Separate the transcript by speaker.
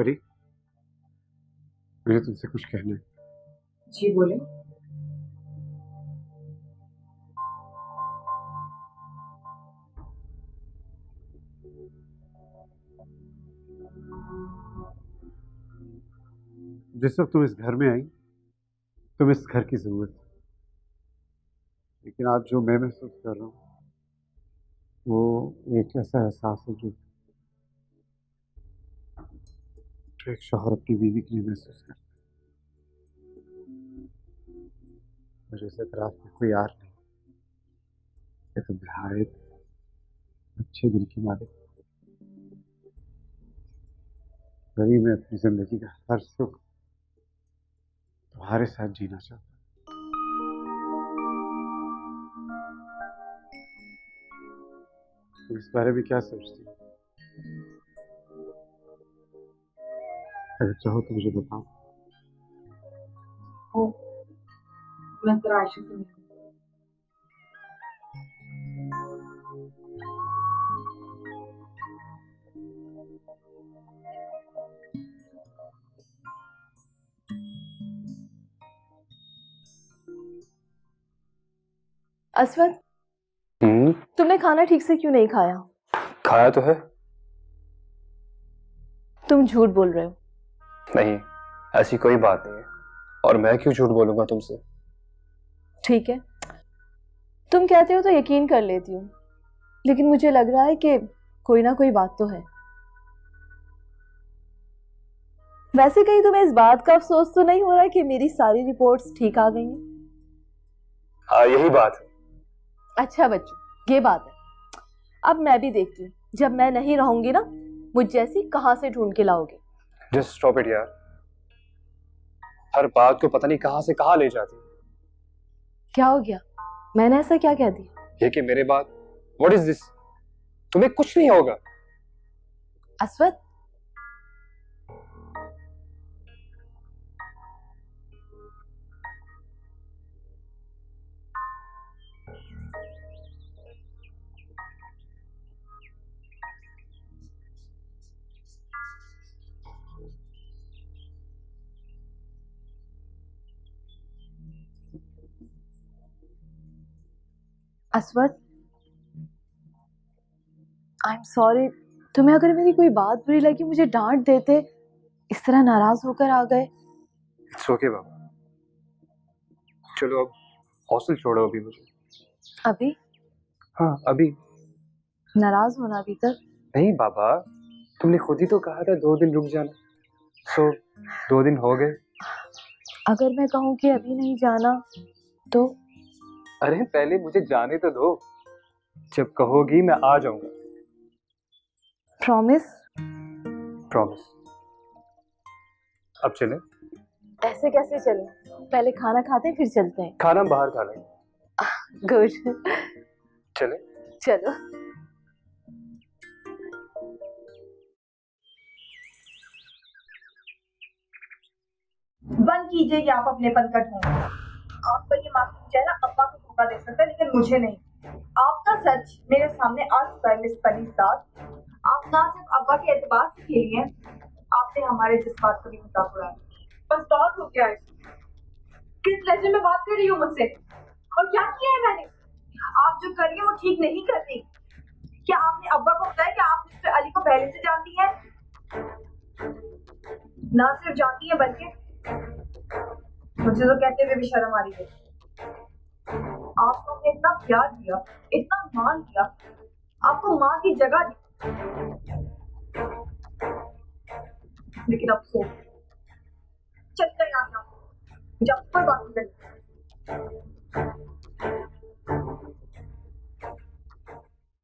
Speaker 1: परी, मुझे तुमसे कुछ कहना है।
Speaker 2: जी बोले।
Speaker 1: जिस वक्त तुम इस घर में आई, तुम इस घर की जरूरत थी, लेकिन आज जो मैं महसूस कर रहा हूँ वो एक ऐसा एहसास है जो एक शौहर अपनी बीवी के लिए महसूस करता है। मुझे इस एतराफ में कोई यार नहीं कि तुम निहायत अच्छे दिल की मालिक। वही मैं अपनी जिंदगी का हर सुख तुम्हारे साथ जीना चाहता हूँ। तुम इस बारे में क्या सोचती हो? अगर चाहो तो मुझे बताओ।
Speaker 2: मैं जरा आयशा से मिलूं।
Speaker 3: असवद, तुमने खाना ठीक से क्यों नहीं खाया?
Speaker 4: खाया तो है।
Speaker 3: तुम झूठ बोल रहे हो।
Speaker 4: नहीं, ऐसी कोई बात नहीं है, और मैं क्यों झूठ बोलूंगा तुमसे।
Speaker 3: ठीक है, तुम कहते हो तो यकीन कर लेती हूँ, लेकिन मुझे लग रहा है कि कोई ना कोई बात तो है। वैसे कहीं तुम्हें इस बात का अफसोस तो नहीं हो रहा कि मेरी सारी रिपोर्ट्स ठीक आ गई हैं?
Speaker 4: हाँ, यही बात है।
Speaker 3: अच्छा बच्चों, ये बात है। अब मैं भी देखती हूँ, जब मैं नहीं रहूंगी ना, मुझ जैसी कहाँ से ढूंढ के लाओगे।
Speaker 4: जस्ट स्टॉप इट यार, हर बात को पता नहीं कहाँ से कहाँ ले जाती।
Speaker 3: क्या हो गया? मैंने ऐसा क्या कह दिया?
Speaker 4: ये कि मेरे बाद व्हाट इज दिस, तुम्हें कुछ नहीं होगा।
Speaker 3: असवद, असवद, आई एम सॉरी। तुम्हें अगर मेरी कोई बात बुरी लगी, मुझे डांट देते। इस तरह नाराज होकर आ गए।
Speaker 4: इट्स ओके बाबा, चलो अब हॉस्टल छोड़ो अभी मुझे।
Speaker 3: अभी?
Speaker 4: हाँ अभी।
Speaker 3: नाराज होना अभी तक?
Speaker 4: नहीं बाबा, तुमने खुद ही तो कहा था 2 दिन रुक जाना, सो 2 दिन हो गए।
Speaker 3: अगर मैं कहूँ कि अभी नहीं जाना तो?
Speaker 4: अरे पहले मुझे जाने तो दो, जब कहोगी मैं आ जाऊंगा।
Speaker 3: प्रॉमिस?
Speaker 4: प्रॉमिस। अब चले?
Speaker 3: ऐसे कैसे चले? पहले खाना खाते हैं फिर चलते हैं।
Speaker 4: खाना बाहर खा लेंगे।
Speaker 3: गुड।
Speaker 4: चले?
Speaker 3: चलो।
Speaker 2: बंद कीजिए कि आप अपनेपन का ढोंग। आपका ये मासूम चेहरा अब्बा को धोखा दे सकता है, लेकिन मुझे नहीं। आपका सच मेरे सामने आ चुका है मिस परी साहब। आप ना सिर्फ अब्बा के एतबार से खेली हैं, आपने हमारे जज्बात को भी मजाक उड़ाया। बस बहुत हो गया है। किस लहजे में बात कर रही हो मुझसे? और क्या किया है मैंने? आप जो कर रही है वो ठीक नहीं कर रही। क्या आपने अब्बा को बताया कि आप मिस्टर अली को पहले से जानती हैं? ना सिर्फ जानती है बल्कि मुझे तो कहते हुए भी शर्म आ रही है। आपको हमने इतना प्यार दिया, इतना मान दिया, आपको माँ की जगह दी, लेकिन अफसोस चलते यहाँ से, जब कोई बात नहीं।